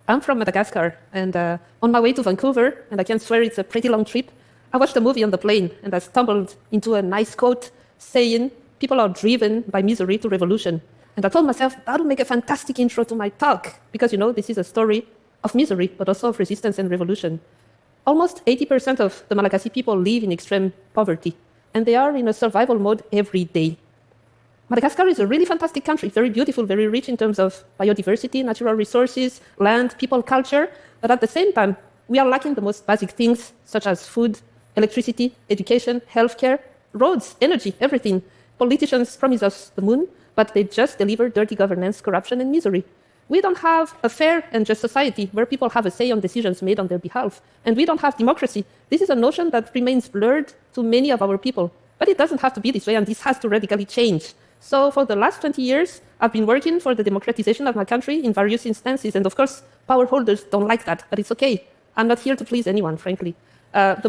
I'm from Madagascar, and on my way to Vancouver, and I can swear it's a pretty long trip, I watched a movie on the plane, and I stumbled into a nice quote saying, "People are driven by misery to revolution." And I told myself, that'll make a fantastic intro to my talk, because, this is a story of misery, but also of resistance and revolution. Almost 80% of the Malagasy people live in extreme poverty, and they are in a survival mode every day. Madagascar is a really fantastic country, very beautiful, very rich in terms of biodiversity, natural resources, land, people, culture, but at the same time, we are lacking the most basic things, such as food, electricity, education, healthcare, roads, energy, everything. Politicians promise us the moon, but they just deliver dirty governance, corruption, and misery. We don't have a fair and just society where people have a say on decisions made on their behalf. And we don't have democracy. This is a notion that remains blurred to many of our people. But it doesn't have to be this way, and this has to radically change. So for the last 20 years, I've been working for the democratization of my country in various instances. And of course, power holders don't like that, but it's okay. I'm not here to please anyone, frankly. The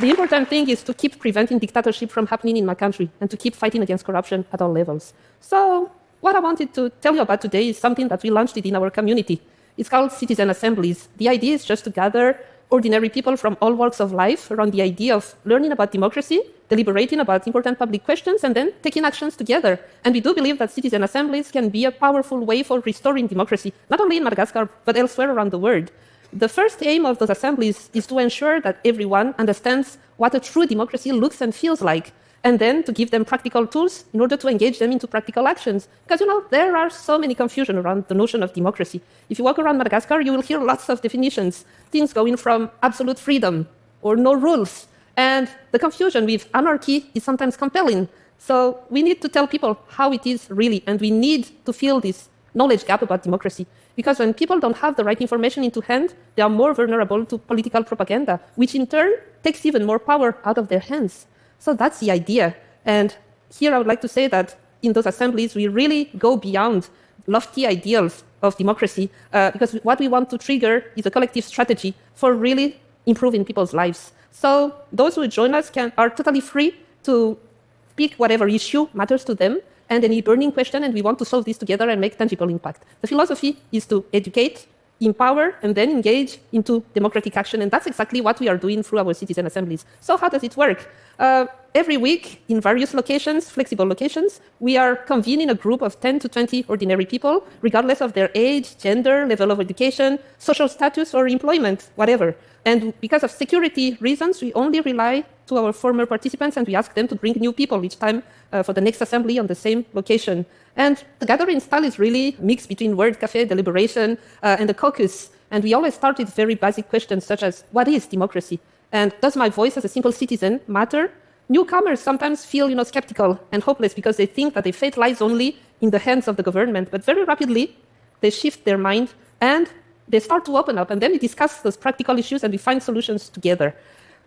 important thing is to keep preventing dictatorship from happening in my country and to keep fighting against corruption at all levels. So what I wanted to tell you about today is something that we launched in our community. It's called citizen assemblies. The idea is just to gather ordinary people from all walks of life around the idea of learning about democracy, deliberating about important public questions, and then taking actions together. And we do believe that citizen assemblies can be a powerful way for restoring democracy, not only in Madagascar, but elsewhere around the world. The first aim of those assemblies is to ensure that everyone understands what a true democracy looks and feels like, and then to give them practical tools in order to engage them into practical actions. Because, there are so many confusion around the notion of democracy. If you walk around Madagascar, you will hear lots of definitions, things going from absolute freedom or no rules. And the confusion with anarchy is sometimes compelling. So we need to tell people how it is really, and we need to fill this knowledge gap about democracy. Because when people don't have the right information into hand, they are more vulnerable to political propaganda, which in turn takes even more power out of their hands. So that's the idea. And here I would like to say that in those assemblies, we really go beyond lofty ideals of democracy, because what we want to trigger is a collective strategy for really improving people's lives. So those who join us are totally free to pick whatever issue matters to them and any burning question, and we want to solve this together and make tangible impact. The philosophy is to educate, empower, and then engage into democratic action, and that's exactly what we are doing through our citizen assemblies. So how does it work? Every week, in various locations, flexible locations, we are convening a group of 10 to 20 ordinary people, regardless of their age, gender, level of education, social status, or employment, whatever. And because of security reasons, we only rely to our former participants, and we ask them to bring new people each time for the next assembly on the same location. And the gathering style is really mixed between word cafe, deliberation, and the caucus. And we always start with very basic questions such as, what is democracy? And does my voice as a simple citizen matter? Newcomers sometimes feel, skeptical and hopeless because they think that their fate lies only in the hands of the government. But very rapidly, they shift their mind and they start to open up. And then we discuss those practical issues and we find solutions together.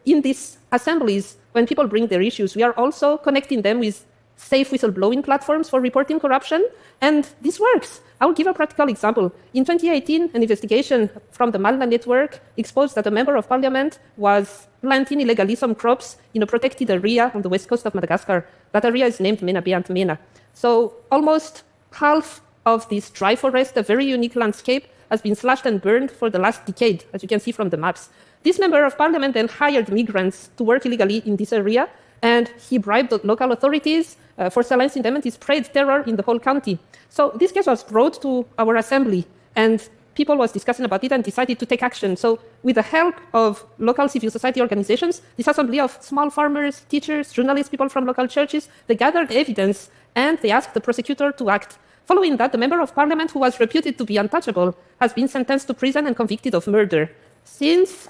In these assemblies, when people bring their issues, we are also connecting them with safe whistleblowing platforms for reporting corruption, and this works. I will give a practical example. In 2018, an investigation from the Malna network exposed that a member of parliament was planting illegally some crops in a protected area on the west coast of Madagascar. That area is named Mena Beant Mena. So almost half of this dry forest, a very unique landscape, has been slashed and burned for the last decade, as you can see from the maps. This member of parliament then hired migrants to work illegally in this area, and he bribed the local authorities for silencing them, and he spread terror in the whole county. So this case was brought to our assembly, and people was discussing about it and decided to take action. So with the help of local civil society organizations, this assembly of small farmers, teachers, journalists, people from local churches, they gathered evidence, and they asked the prosecutor to act. Following that, the member of parliament, who was reputed to be untouchable, has been sentenced to prison and convicted of murder. Since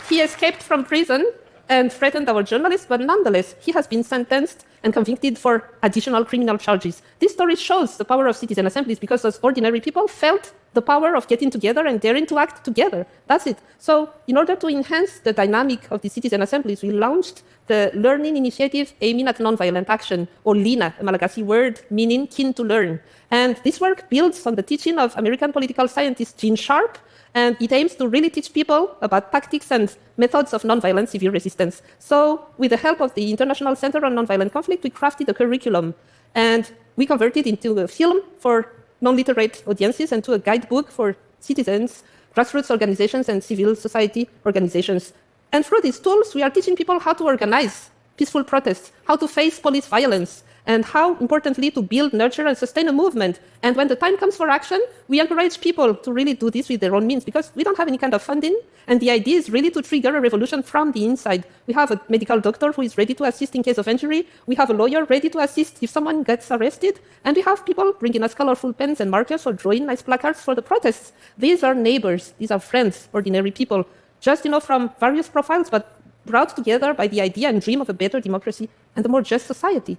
he escaped from prison and threatened our journalists, but nonetheless, he has been sentenced and convicted for additional criminal charges. This story shows the power of citizen assemblies because those ordinary people felt the power of getting together and daring to act together. That's it. So in order to enhance the dynamic of the citizen assemblies, we launched the learning initiative aiming at nonviolent action, or LINA, a Malagasy word meaning keen to learn. And this work builds on the teaching of American political scientist Gene Sharp, and it aims to really teach people about tactics and methods of nonviolent civil resistance. So with the help of the International Center on Nonviolent Conflict, we crafted a curriculum, and we converted it into a film for non-literate audiences and to a guidebook for citizens, grassroots organizations, and civil society organizations. And through these tools, we are teaching people how to organize peaceful protests, how to face police violence, and how, importantly, to build, nurture, and sustain a movement. And when the time comes for action, we encourage people to really do this with their own means, because we don't have any kind of funding, and the idea is really to trigger a revolution from the inside. We have a medical doctor who is ready to assist in case of injury, we have a lawyer ready to assist if someone gets arrested, and we have people bringing us colorful pens and markers or drawing nice placards for the protests. These are neighbors, these are friends, ordinary people, just from various profiles, but brought together by the idea and dream of a better democracy and a more just society.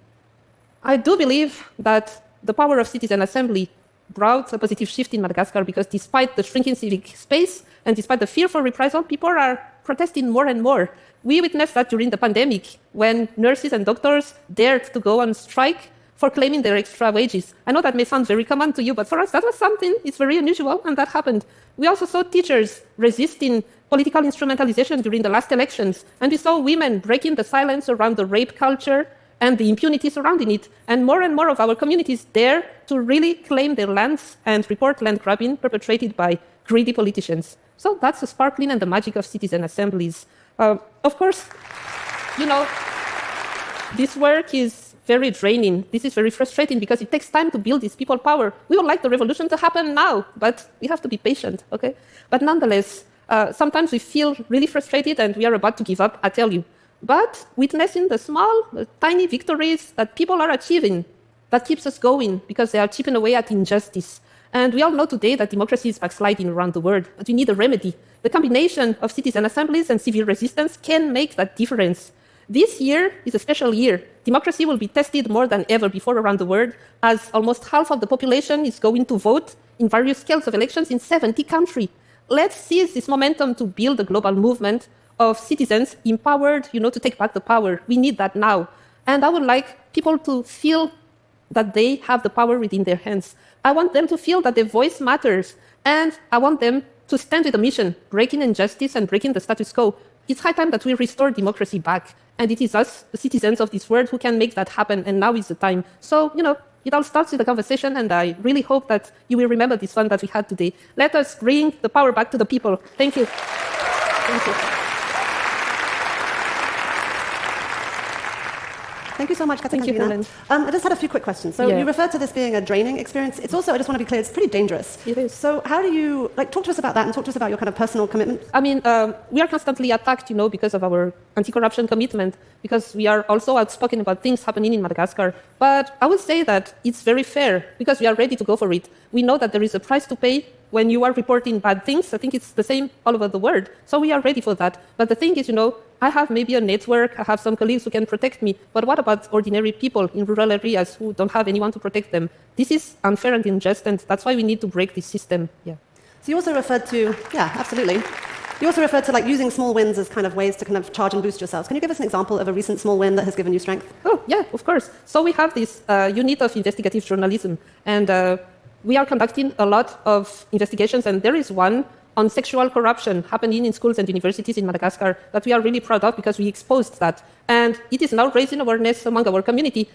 I do believe that the power of citizen assembly brought a positive shift in Madagascar, because despite the shrinking civic space and despite the fear for reprisal, people are protesting more and more. We witnessed that during the pandemic, when nurses and doctors dared to go on strike for claiming their extra wages. I know that may sound very common to you, but for us that was something, it's very unusual, and that happened. We also saw teachers resisting political instrumentalization during the last elections, and we saw women breaking the silence around the rape culture and the impunity surrounding it. And more of our communities dare to really claim their lands and report land grabbing perpetrated by greedy politicians. So that's the sparkling and the magic of citizen assemblies. Of course, this work is very draining. This is very frustrating because it takes time to build this people power. We would like the revolution to happen now, but we have to be patient, okay? But nonetheless, sometimes we feel really frustrated and we are about to give up, I tell you. But witnessing the small, tiny victories that people are achieving, that keeps us going, because they are chipping away at injustice. And we all know today that democracy is backsliding around the world, but we need a remedy. The combination of citizen assemblies and civil resistance can make that difference. This year is a special year. Democracy will be tested more than ever before around the world, as almost half of the population is going to vote in various scales of elections in 70 countries. Let's seize this momentum to build a global movement of citizens empowered, to take back the power. We need that now. And I would like people to feel that they have the power within their hands. I want them to feel that their voice matters. And I want them to stand with a mission, breaking injustice and breaking the status quo. It's high time that we restore democracy back. And it is us, the citizens of this world, who can make that happen. And now is the time. So, it all starts with a conversation, and I really hope that you will remember this one that we had today. Let us bring the power back to the people. Thank you. Thank you. Thank you so much, Katarina. I just had a few quick questions. So you referred to this being a draining experience. It's also, I just want to be clear, it's pretty dangerous. It is. So how do you, talk to us about that and talk to us about your kind of personal commitment? I mean, we are constantly attacked, because of our anti-corruption commitment, because we are also outspoken about things happening in Madagascar. But I would say that it's very fair, because we are ready to go for it. We know that there is a price to pay when you are reporting bad things. I think it's the same all over the world. So we are ready for that. But the thing is, I have maybe a network, I have some colleagues who can protect me, but what about ordinary people in rural areas who don't have anyone to protect them? This is unfair and unjust, and that's why we need to break this system. Yeah. So you also referred to, absolutely. You also referred to using small wins as kind of ways to kind of charge and boost yourselves. Can you give us an example of a recent small win that has given you strength? Oh, yeah, of course. So we have this unit of investigative journalism, and we are conducting a lot of investigations, and there is one on sexual corruption happening in schools and universities in Madagascar that we are really proud of, because we exposed that. And it is now raising awareness among our community,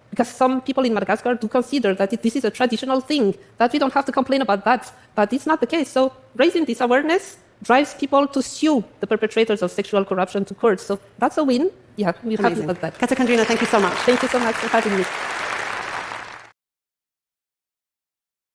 because some people in Madagascar do consider that this is a traditional thing, that we don't have to complain about that. But it's not the case. So raising this awareness drives people to sue the perpetrators of sexual corruption to court. So that's a win. Yeah, we're happy about that. Katarina, thank you so much. Thank you so much for having me.